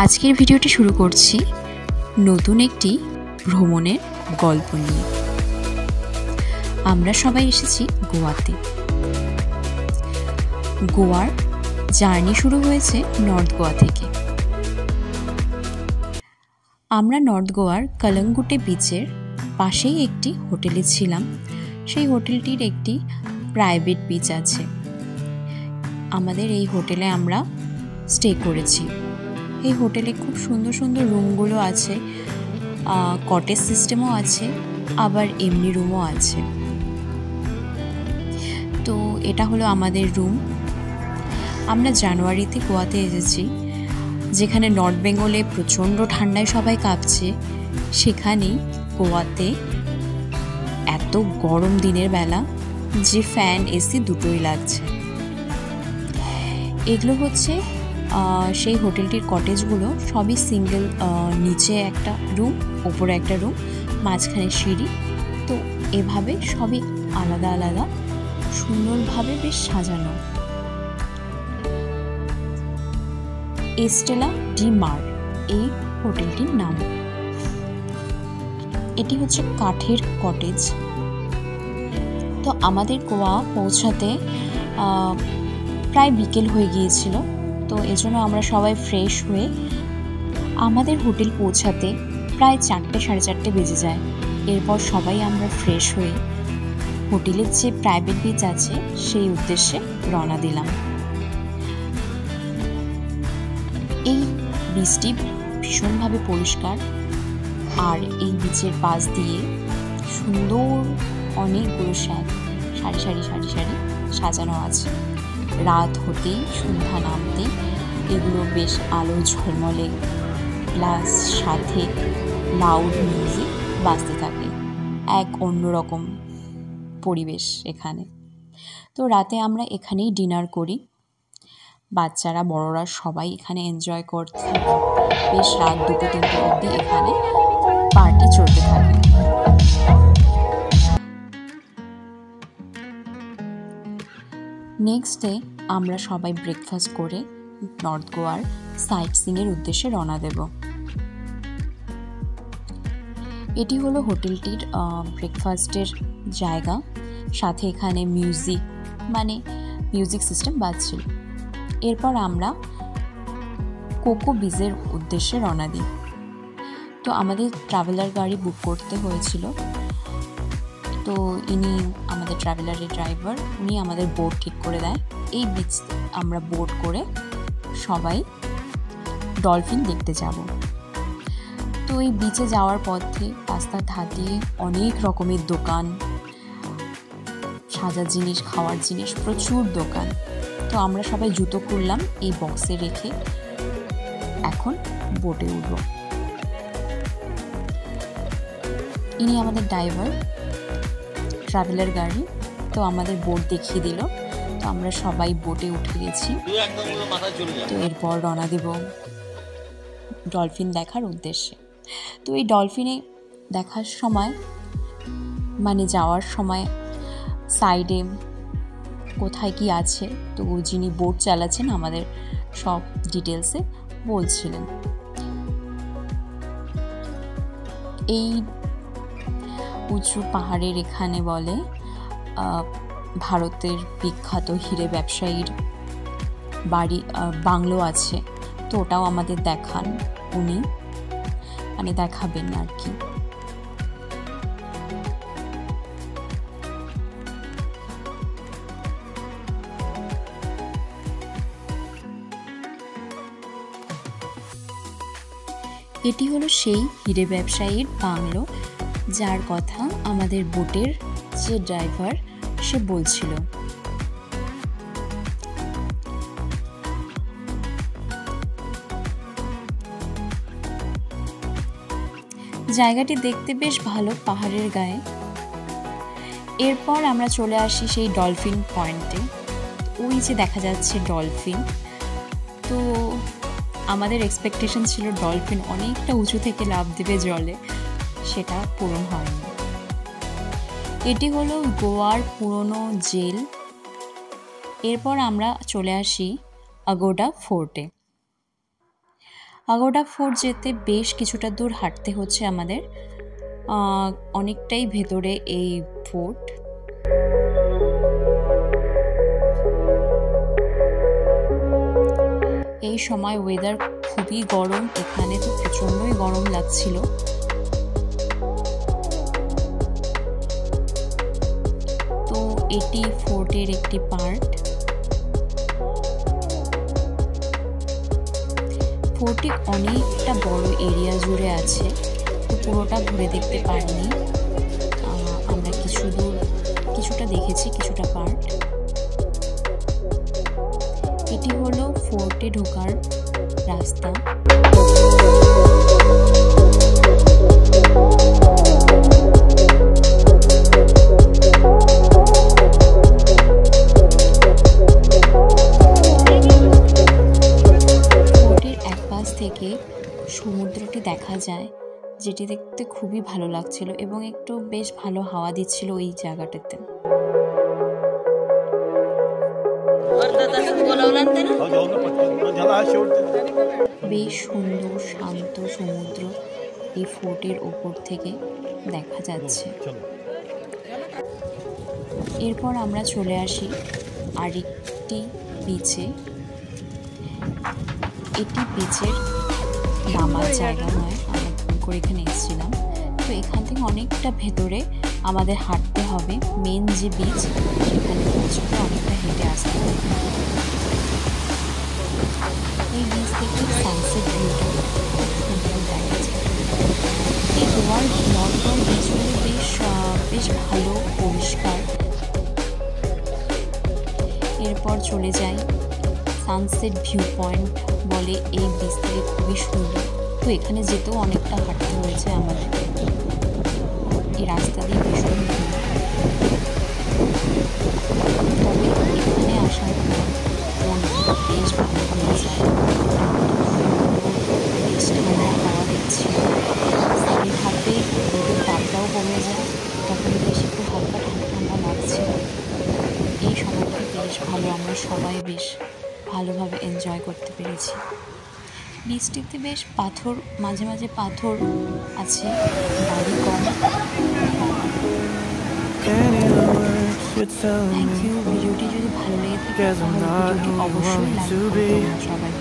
আজকের ভিডিওটি শুরু করছি নতুন একটি ভ্রমণের গল্প নিয়ে। আমরা সবাই এসেছি গোয়াতে। গোয়ার জার্নি শুরু হয়েছে নর্থ গোয়া থেকে। আমরা নর্থ গোয়ার কালাঙ্গুটে বিচের পাশেই একটি হোটেলে ছিলাম। সেই হোটেলটির একটি প্রাইভেট বিচ আছে। আমাদের এই হোটেলে আমরা স্টে করেছি। এই হোটেলে খুব সুন্দর সুন্দর রুমগুলো আছে, কটেজ সিস্টেমও আছে, আবার এমনি রুমও আছে। তো এটা হলো আমাদের রুম। আমরা জানুয়ারিতে গোয়াতে এসেছি, যেখানে নর্থ বেঙ্গলে প্রচণ্ড ঠান্ডায় সবাই কাঁপছে, সেখানেই গোয়াতে এত গরম দিনের বেলা যে ফ্যান এসি দুটোই লাগছে। এগুলো হচ্ছে সেই হোটেলটির কটেজগুলো, সবই সিঙ্গেল, নিচে একটা রুম, ওপরে একটা রুম, মাঝখানে সিঁড়ি। তো এভাবে সবই আলাদা আলাদা সুন্দরভাবে বেশ সাজানো। এস্টেলা ডি মার এই হোটেলটির নাম। এটি হচ্ছে কাঠের কটেজ। তো আমাদের গোয়া পৌঁছাতে প্রায় বিকেল হয়ে গিয়েছিল। তো এজন্য আমরা সবাই ফ্রেশ হয়ে আমাদের হোটেল পৌঁছাতে প্রায় 4টে সাড়ে 4টে বেজে যায়। এরপর সবাই আমরা ফ্রেশ হয়ে হোটেলের যে প্রাইভেট বিচ আছে সেই উদ্দেশ্যে রওনা দিলাম। এই বিচটি ভীষণভাবে পরিষ্কার, আর এই বিচের পাশ দিয়ে সুন্দর অনেকগুলো সারি সারি সারি সারি সাজানো আছে। রাত হতেই সন্ধ্যা নামতেই এগুলো বেশ আলো ঝলমলে, প্লাস সাথে লাউড মিউজিক বাজতে থাকে। এক অন্যরকম পরিবেশ এখানে। তো রাতে আমরা এখানেই ডিনার করি। বাচ্চারা বড়রা সবাই এখানে এনজয় করতে, বেশ রাত 2-3টে অবধি এখানে পার্টি চলতে থাকে। নেক্সট ডে আমরা সবাই ব্রেকফাস্ট করে নর্থ গোয়ার সাইট সিইংয়ের উদ্দেশ্যে রওনা দেব। এটি হলো হোটেলটির ব্রেকফাস্টের জায়গা। সাথে এখানে মিউজিক সিস্টেম বাজছিল। এরপর আমরা কোকো বিচের উদ্দেশ্যে রওনা দিই। তো আমাদের ট্রাভেলার গাড়ি বুক করতে হয়েছিল। তো ইনি আমাদের ট্রাভেলারের ড্রাইভার, উনি আমাদের বোট ঠিক করে দেয়। এই বিচ আমরা বোট করে সবাই ডলফিন দেখতে যাব। তো এই বিচে যাওয়ার পথে রাস্তার ধার দিয়ে অনেক রকমের দোকান, সাজার জিনিস, খাওয়ার জিনিস, প্রচুর দোকান। তো আমরা সবাই জুতো খুললাম এই বক্সে রেখে এখন বোটে উঠব। ইনি আমাদের ড্রাইভার, ট্রাভেলার গাড়ি। তো আমাদের বোট দেখিয়ে দিল। তো আমরা সবাই বোটে উঠে গেছি। তো এরপর রওনা দেব ডলফিন দেখার উদ্দেশ্যে। তো এই ডলফিনে দেখার সময়, যাওয়ার সময় সাইডে কোথায় কি আছে, তো যিনি বোট চালাচ্ছেন আমাদের সব ডিটেলসে বলছিলেন। এই উঁচু পাহাড়ের এখানে বলে ভারতের বিখ্যাত হিরে ব্যবসায়ীর বাংলো আছে। তো ওটাও আমাদের দেখান উনি, দেখাবেন আর কি। এটি হলো সেই হিরে ব্যবসায়ীর বাংলো, যার কথা আমাদের বোটের যে ড্রাইভার সে বলছিল। জায়গাটি দেখতে বেশ ভালো, পাহাড়ের গায়ে। এরপর আমরা চলে আসি সেই ডলফিন পয়েন্টে। ওই যে দেখা যাচ্ছে ডলফিন। তো আমাদের এক্সপেকটেশন ছিল ডলফিন অনেকটা উঁচু থেকে লাফ দেবে জলে, সেটা পূরণ হয়নি। এটি হলো গোয়ার পুরনো জেল। এরপর আমরা চলে আসি আগোডা ফোর্টে। পাগোডা ফোর্ট যেতে বেশ কিছুটা দূর হাঁটতে হচ্ছে আমাদের, অনেকটাই ভেতরে এই ফোর্ট। এই সময় ওয়েদার খুবই গরম, এখানে তো প্রচণ্ডই গরম লাগছিল। তো এটি ফোর্টের একটি পার্ট। ফোর্টটি অনেকটা বড় এরিয়া জুড়ে আছে, তো পুরোটা ঘুরে দেখতে পারিনি আমরা। কিছুটা দেখেছি, কিছুটা পার্ট। এটি হলো ফোর্টে ঢোকার রাস্তা। থেকে সমুদ্রটি দেখা যায়, যেটি দেখতে খুবই ভালো লাগছিল এবং একটু বেশ ভালো হাওয়া দিচ্ছিল ওই জায়গাটাতে। বেশ সুন্দর শান্ত সমুদ্র এই ফোর্টের ওপর থেকে দেখা যাচ্ছে। এরপর আমরা চলে আসি আরেকটি বিচে। এটি বিচের নামার জায়গা নয়, আমরা ভুল করে এখানে এসেছিলাম। তো এখান থেকে অনেকটা ভেতরে আমাদের হাঁটতে হবে, মেন যে বিচ সেখানে পৌঁছতে অনেকটা হেঁটে আসতে হবে। এই বিচ থেকে সানসেট ভিউটা খুব সুন্দর দেখা যায়। এই গোয়ার নর্মাল বিচগুলো বেশ ভালো, পরিষ্কার। এরপর চলে যাই সানসেট ভিউ পয়েন্ট বলে এই বিচ থেকে, খুবই সুন্দর। তো এখানে যেতেও অনেকটা হাঁটতে হয়েছে আমাদের, এই রাস্তা দিয়ে ভীষণ ভালো। তবে এখানে আসার পর মনটা বেশ ভালো হয়ে যায়। বেশ ঠান্ডা হাওয়া দিচ্ছিল, শরীর হাতে রোদের তাপটাও কমে যায়, তখন বেশ একটু হালকা ঠান্ডা ঠান্ডা লাগছিল। এই সময়টা বেশ ভালো, আমরা সবাই বেশ ভালোভাবে এনজয় করতে পেরেছি। বীচটিতে বেশ পাথর, মাঝে মাঝে পাথর আছে, বাড়ি কম। Thank you. ভিডিওটি যদি ভালো লেগে থাকে তাহলে ভিডিওটি অবশ্যই লাইক করবেন সবাই।